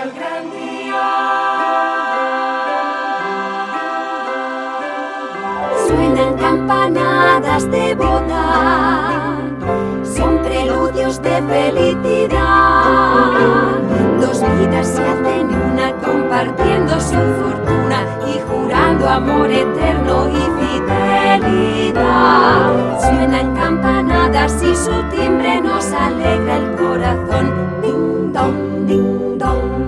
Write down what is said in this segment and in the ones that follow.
el gran día. Suenan campanadas de boda, son preludios de felicidad. Dos vidas se hacen una compartiendo su fortuna y jurando amor eterno y fidelidad. Suenan campanadas y su timbre nos alegra el corazón. Ding dong, ding dong.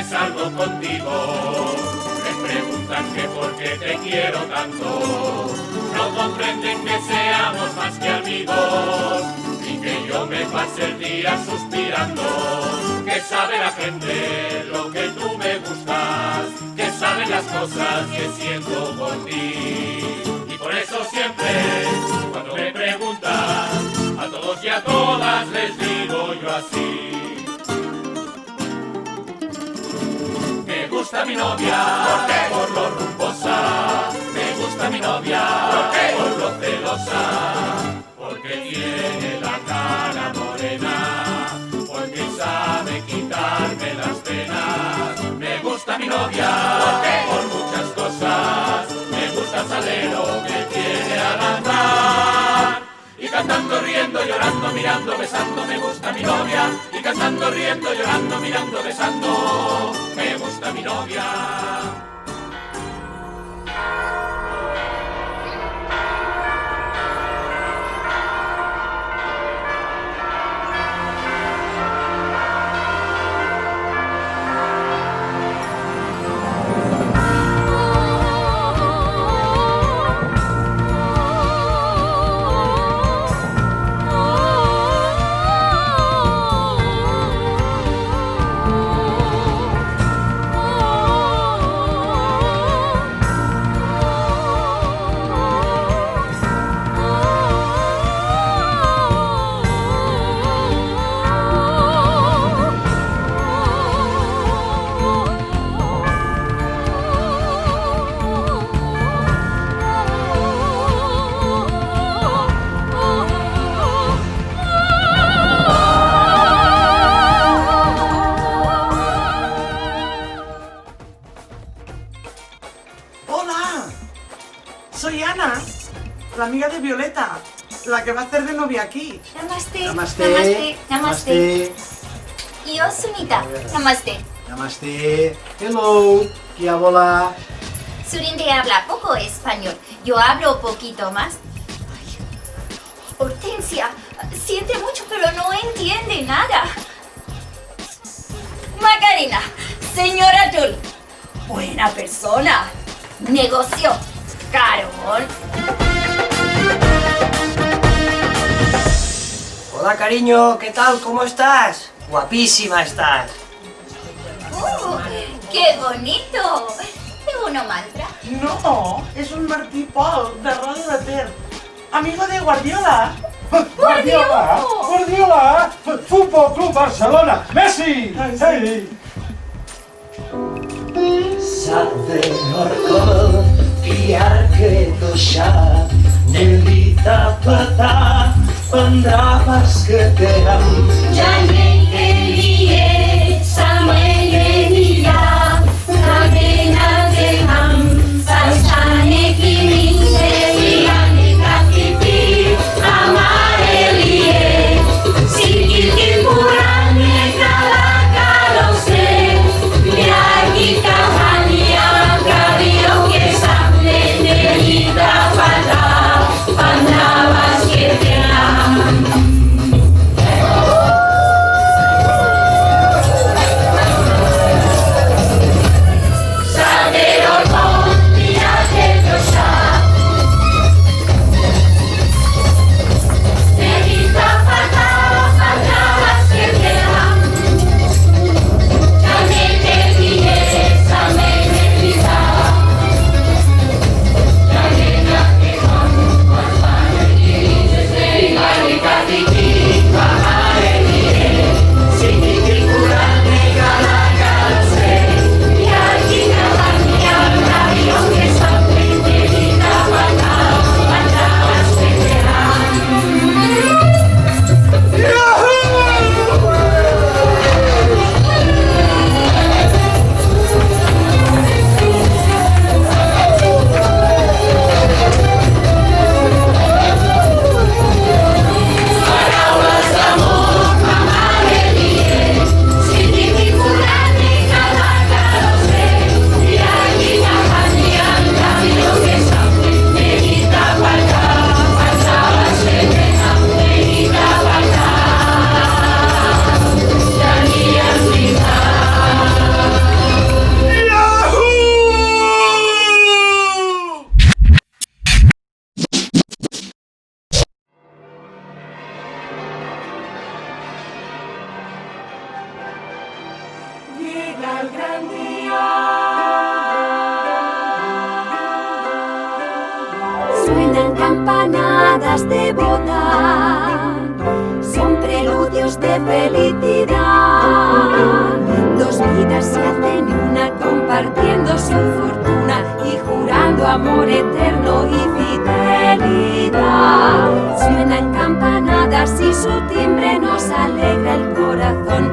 Salgo contigo, me preguntan que por qué te quiero tanto, no comprenden que seamos más que amigos y que yo me pase el día suspirando, que sabe la gente lo que tú me gustas, que saben las cosas que siento por ti y por eso siempre cuando me preguntan a todos y a todas les digo yo así. Me gusta mi novia, por lo rumbosa. Me gusta mi novia, por lo celosa. Porque tiene la cara morena, porque sabe quitarme las penas. Me gusta mi novia, por muchas cosas. Me gusta el salero que tiene al andar. Y cantando, riendo, llorando, mirando, besando, me gusta mi novia. Y cantando, riendo, llorando, mirando, besando, me gusta mi novia. Soy Ana, la amiga de Violeta, la que va a hacer de novia aquí. Namaste. Namaste. Namaste. Namaste. Namaste. Y yo, Sunita. Namaste. Namaste. Hello. Kia bola. Surinde habla poco español. Yo hablo poquito más. Ay, Hortensia siente mucho, pero no entiende nada. Macarena, señora Tul, buena persona. Negocio. Carol. Hola cariño, ¿qué tal? ¿Cómo estás? Guapísima estás. ¡Qué bonito! ¿Es uno mantra? No, es un Martí Pol, de Radio de Ter, amigo de Guardiola. Guardiola, Guardiola, Fútbol Club Barcelona, Messi. Hey. Saber biar kedosa Nelita peta pendapas keteram Jangan elie sama elia Kabena deham Sasane kini Eliane kakiti Ama elie Sikil kimpuran Nekala kalose Biar kita hanya Kario ke samle el gran día. Suenan campanadas de boda, son preludios de felicidad. Dos vidas se hacen una compartiendo su fortuna y jurando amor eterno y fidelidad. Suenan campanadas y su timbre nos alegra el corazón.